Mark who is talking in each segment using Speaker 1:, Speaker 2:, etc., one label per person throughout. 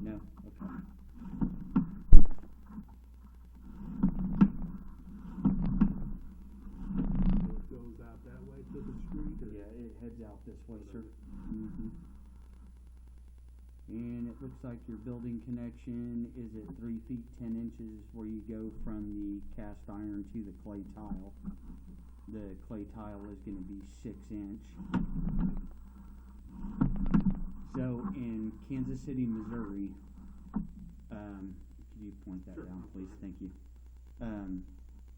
Speaker 1: No? Okay.
Speaker 2: So it goes out that way to the street? Or?
Speaker 1: Yeah, it heads out this way, sir. Mm-hmm. And it looks like your building connection is at 3 feet 10 inches where you go from the cast iron to the clay tile. The clay tile is going to be 6 inch. So in Kansas City, Missouri, could you point that
Speaker 2: Sure.
Speaker 1: down, please? Thank you.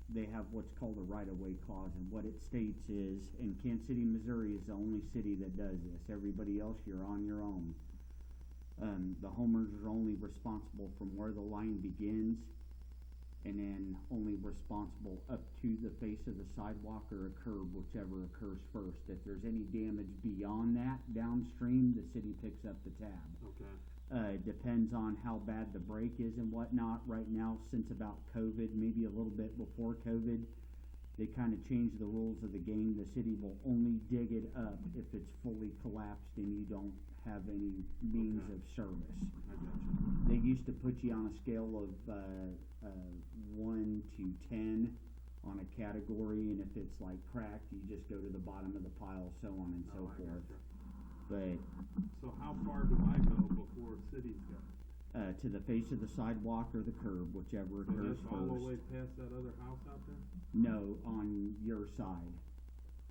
Speaker 1: They have what's called a right-of-way clause, and what it states is, and Kansas City, Missouri is the only city that does this. Everybody else, you're on your own. The homeowners are only responsible from where the line begins, and then only responsible up to the face of the sidewalk or a curb, whichever occurs first. If there's any damage beyond that downstream, the city picks up the tab.
Speaker 2: Okay.
Speaker 1: It depends on how bad the break is and whatnot. Right now, since about COVID, maybe a little bit before COVID, they kind of changed the rules of the game. The city will only dig it up if it's fully collapsed and you don't have any means of service.
Speaker 2: I got you.
Speaker 1: They used to put you on a scale of 1 to 10 on a category, and if it's like cracked, you just go to the bottom of the pile, so on and so forth.
Speaker 2: Gotcha.
Speaker 1: But
Speaker 2: So how far do I go before city's got it?
Speaker 1: to the face of the sidewalk or the curb, whichever
Speaker 2: So
Speaker 1: occurs
Speaker 2: that's all the way
Speaker 1: first.
Speaker 2: past that other house out there?
Speaker 1: No, on your side.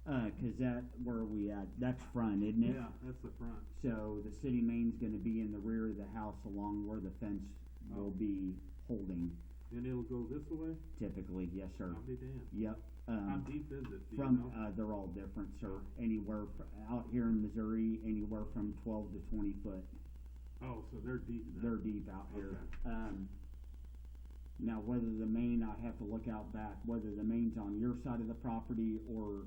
Speaker 1: 'Cause that, where are we at? That's front, isn't it?
Speaker 2: Yeah, that's the front.
Speaker 1: So the city main's gonna be in the rear of the house along where the fence will be holding,
Speaker 2: And it'll go this way?
Speaker 1: typically, yes, sir.
Speaker 2: I'll be damned.
Speaker 1: Yep.
Speaker 2: How deep is it? Do you
Speaker 1: From,
Speaker 2: know?
Speaker 1: they're all different, sir. Anywhere, out here in Missouri, anywhere from 12 to 20 foot.
Speaker 2: Oh, so they're deep then.
Speaker 1: They're deep out here.
Speaker 2: Okay.
Speaker 1: Now, whether the main, I have to look out back, whether the main's on your side of the property or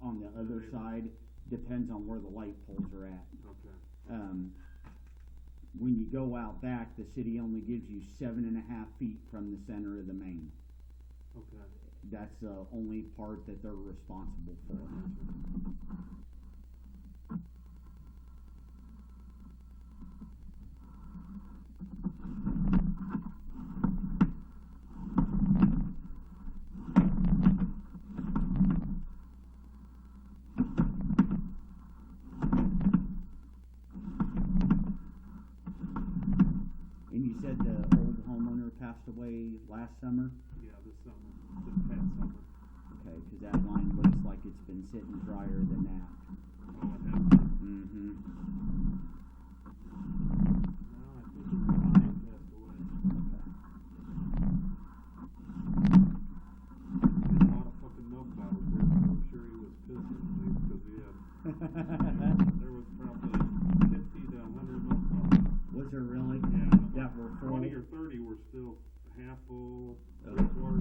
Speaker 1: on the other side, depends on where the light poles are at.
Speaker 2: Okay.
Speaker 1: When you go out back, the city only gives you 7.5 feet from the center of the main.
Speaker 2: Okay.
Speaker 1: That's the only part that they're responsible for. And you said the old homeowner passed away last summer?
Speaker 2: Yeah, this summer, this past summer.
Speaker 1: Okay, 'cause that line looks like it's been sitting drier than that.
Speaker 2: Oh, it has been.
Speaker 1: Mm-hmm.
Speaker 2: No, I think it's fine, passed away. He had a lot of fucking milk bottles there, so I'm sure he was pissing, because he had, there was probably 50 to 100 milk bottles.
Speaker 1: Was there really?
Speaker 2: Yeah.
Speaker 1: That were full?
Speaker 2: 20 or 30 were still half full,
Speaker 1: Oh,
Speaker 2: 3/4 full.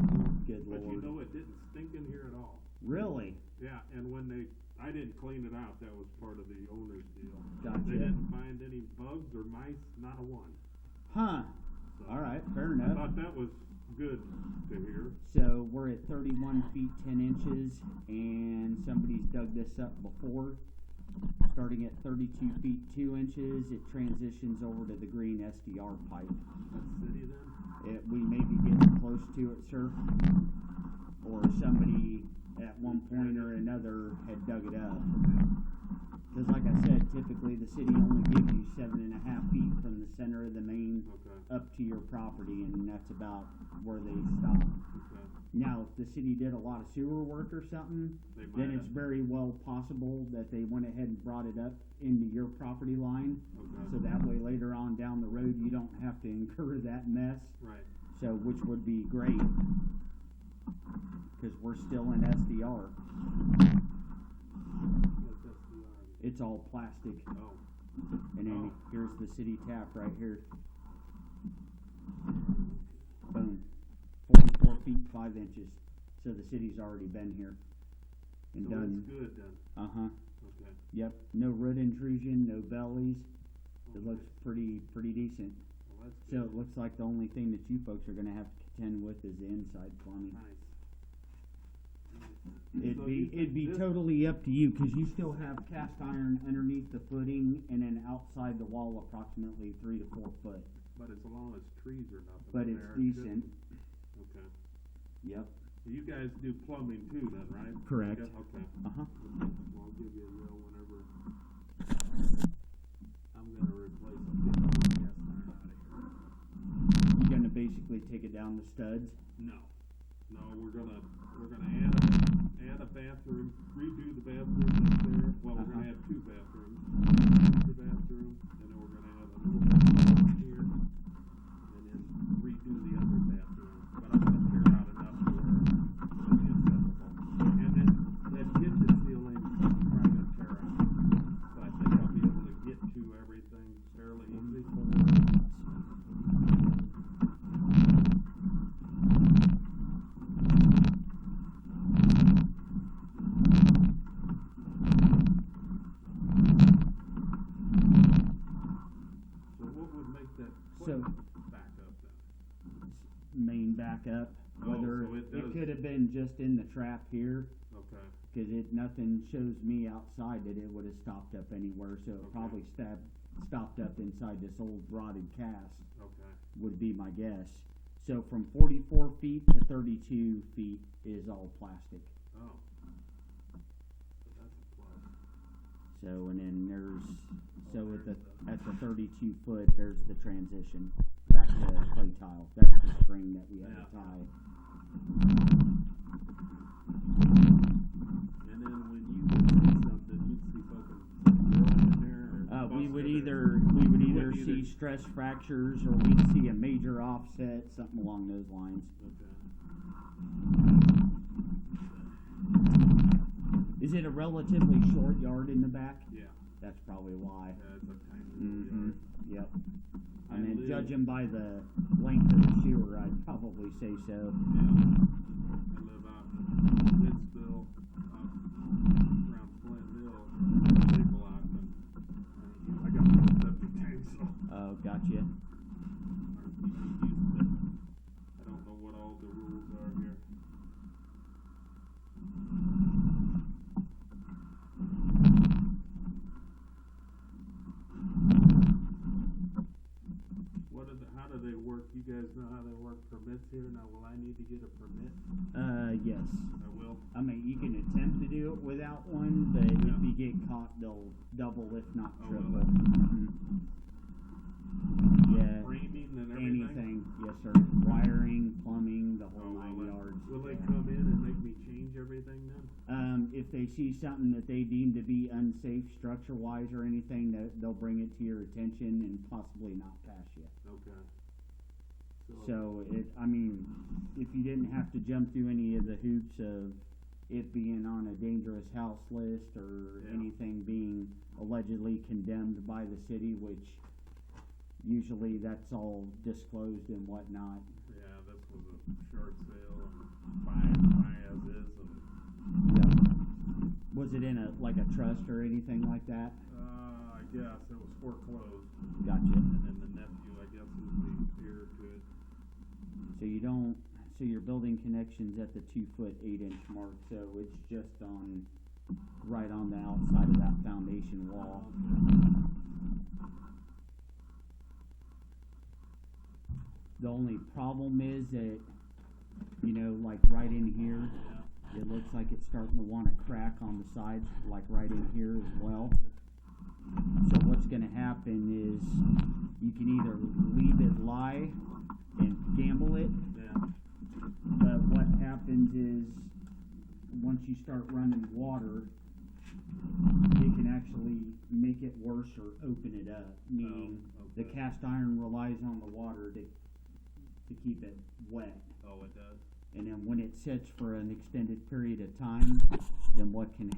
Speaker 1: good
Speaker 2: But you
Speaker 1: Lord.
Speaker 2: know, it didn't stink in here at all.
Speaker 1: Really?
Speaker 2: Yeah, and when I didn't clean it out, that was part of the owner's deal.
Speaker 1: Gotcha.
Speaker 2: They didn't find any bugs or mice, not a one.
Speaker 1: Huh.
Speaker 2: So
Speaker 1: Alright, fair
Speaker 2: I
Speaker 1: enough.
Speaker 2: thought that was good to hear.
Speaker 1: So we're at 31 feet 10 inches, and somebody's dug this up before. Starting at 32 feet 2 inches, it transitions over to the green SDR pipe.
Speaker 2: That's city then?
Speaker 1: We may be getting close to it, sir. Or somebody at one point or another had dug it up. Because like I said, typically the city only gives you 7.5 feet from the center of the main
Speaker 2: Okay.
Speaker 1: up to your property, and that's about where they stop.
Speaker 2: Okay.
Speaker 1: Now, if the city did a lot of sewer work or something,
Speaker 2: They might
Speaker 1: then it's
Speaker 2: have.
Speaker 1: very well possible that they went ahead and brought it up into your property line.
Speaker 2: Okay.
Speaker 1: So that way later on down the road, you don't have to incur that mess.
Speaker 2: Right.
Speaker 1: So, which would be great, because we're still in SDR.
Speaker 2: What's SDR?
Speaker 1: It's all plastic.
Speaker 2: Oh.
Speaker 1: And then
Speaker 2: Oh.
Speaker 1: here's the city tap right here. Boom. 44 feet 5 inches. So the city's already been here and
Speaker 2: So
Speaker 1: done.
Speaker 2: it's good then.
Speaker 1: Uh-huh.
Speaker 2: Okay.
Speaker 1: Yep. No root intrusion, no bellies. It
Speaker 2: Okay.
Speaker 1: looks pretty decent.
Speaker 2: Well, that's
Speaker 1: So
Speaker 2: good.
Speaker 1: it looks like the only thing that you folks are gonna have to contend with is the inside plumbing.
Speaker 2: Nice. Nice. So you
Speaker 1: It'd be
Speaker 2: think this-
Speaker 1: totally up to you, cause you still have cast iron underneath the footing and then outside the wall approximately 3 to 4 foot.
Speaker 2: But as long as trees are nothing.
Speaker 1: But
Speaker 2: in
Speaker 1: it's
Speaker 2: there, it shouldn't-
Speaker 1: decent,
Speaker 2: Okay.
Speaker 1: yep,
Speaker 2: You guys do plumbing too then, right?
Speaker 1: Correct.
Speaker 2: Yeah, okay.
Speaker 1: uh-huh.
Speaker 2: Well, I'll give you a yell whenever I'm gonna replace a big cast iron out of here.
Speaker 1: You're gonna basically take it down the studs?
Speaker 2: No, we're gonna add a bathroom, redo the bathroom that's there. Well, we're gonna have 2 bathrooms. Master bathroom, and then we're gonna have a little bathroom here, and then redo the other bathroom. But I'm gonna tear out enough to where it'll be acceptable. And then that kitchen ceiling, I'm trying to tear out. But I think I'll be able to get to everything fairly easy. So what would make that
Speaker 1: So-
Speaker 2: foot back up then?
Speaker 1: Main backup,
Speaker 2: Oh,
Speaker 1: whether
Speaker 2: so it
Speaker 1: it
Speaker 2: does-
Speaker 1: could have been just in the trap here,
Speaker 2: Okay,
Speaker 1: cause nothing shows me outside that it would have stopped up anywhere, so it
Speaker 2: Okay.
Speaker 1: probably stopped up inside this old rotted cast,
Speaker 2: okay.
Speaker 1: would be my guess. So from 44 feet to 32 feet is all plastic.
Speaker 2: Oh. So that's a plus.
Speaker 1: So, and then so at the 32 foot, there's the transition back to clay tile. That's the string that we have
Speaker 2: Yeah.
Speaker 1: to tie.
Speaker 2: And then when you would see something, you'd see fucking drill in there or
Speaker 1: We would
Speaker 2: busted
Speaker 1: either
Speaker 2: wouldn't
Speaker 1: see
Speaker 2: either-
Speaker 1: stress fractures or we'd see a major offset, something along those lines.
Speaker 2: Okay.
Speaker 1: Is it a relatively short yard in the back?
Speaker 2: Yeah,
Speaker 1: That's probably why.
Speaker 2: yeah, it's a tiny little
Speaker 1: Mm-hmm.
Speaker 2: yard.
Speaker 1: Yep.
Speaker 2: I
Speaker 1: And then
Speaker 2: live-
Speaker 1: judging by the length of the sewer, I'd probably say so.
Speaker 2: Yeah. I live out in Lidsville, around Flint Hill, big block, and I got my septic tank, so
Speaker 1: Oh, gotcha.
Speaker 2: I don't know what all the rules are here. How do they work? You guys know how they work permits here? Now, will I need to get a permit?
Speaker 1: Yes.
Speaker 2: I will.
Speaker 1: I mean, you can attempt to do it without one, but
Speaker 2: Yeah.
Speaker 1: if you get caught, they'll double, if not
Speaker 2: Oh,
Speaker 1: triple.
Speaker 2: will they?
Speaker 1: Mhm. Yeah.
Speaker 2: Framing and everything?
Speaker 1: Anything, yes, sir. Wiring, plumbing, the whole
Speaker 2: Oh,
Speaker 1: 9
Speaker 2: will they-
Speaker 1: yards.
Speaker 2: Will they
Speaker 1: Yeah.
Speaker 2: come in and make me change everything then?
Speaker 1: If they see something that they deem to be unsafe structure-wise or anything, they'll bring it to your attention and possibly not pass you.
Speaker 2: Okay.
Speaker 1: So I mean, if you didn't have to jump through any of the hoops of it being on a dangerous house list or
Speaker 2: Yeah.
Speaker 1: anything being allegedly condemned by the city, which usually that's all disclosed and whatnot.
Speaker 2: Yeah, this was a short sale and buy as is and,
Speaker 1: Yep. Was it in a trust or anything like that?
Speaker 2: I guess it was foreclosed.
Speaker 1: Gotcha.
Speaker 2: And then the nephew, I guess, is the heir to it.
Speaker 1: So your building connection's at the 2 foot 8 inch mark, so it's just right on the outside of that foundation wall. The only problem is that, like right in here,
Speaker 2: Yeah.
Speaker 1: it looks like it's starting to want to crack on the sides, like right in here as well. So what's going to happen is you can either leave it lie and gamble it,
Speaker 2: Yeah.
Speaker 1: but what happens is once you start running water, it can actually make it worse or open it up, meaning the
Speaker 2: okay.
Speaker 1: cast iron relies on the water to keep it wet.
Speaker 2: Oh, it does?
Speaker 1: And then when it sits for an extended period of time, then what can